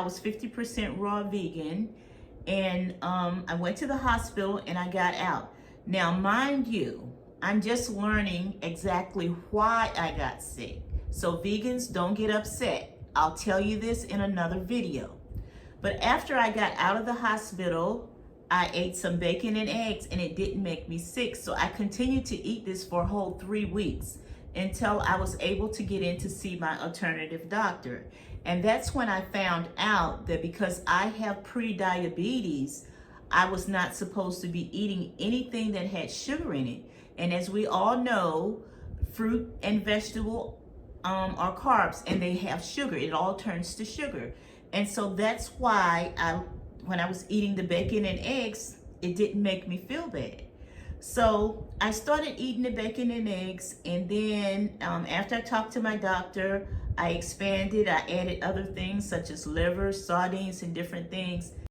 I was 50% raw vegan, and I went to the hospital and I got out. Now, mind you, I'm just learning exactly why I got sick. So vegans, don't get upset. I'll tell you this in another video. But after I got out of the hospital, I ate some bacon and eggs and it didn't make me sick. So I continued to eat this for a whole 3 weeks until I was able to get in to see my alternative doctor. And that's when I found out that because I have pre-diabetes, I was not supposed to be eating anything that had sugar in it. And as we all know, fruit and vegetable are carbs and they have sugar. It all turns to sugar. And so that's why when I was eating the bacon and eggs, it didn't make me feel bad. So I started eating the bacon and eggs, and then after I talked to my doctor, I expanded, I added other things such as liver, sardines, and different things.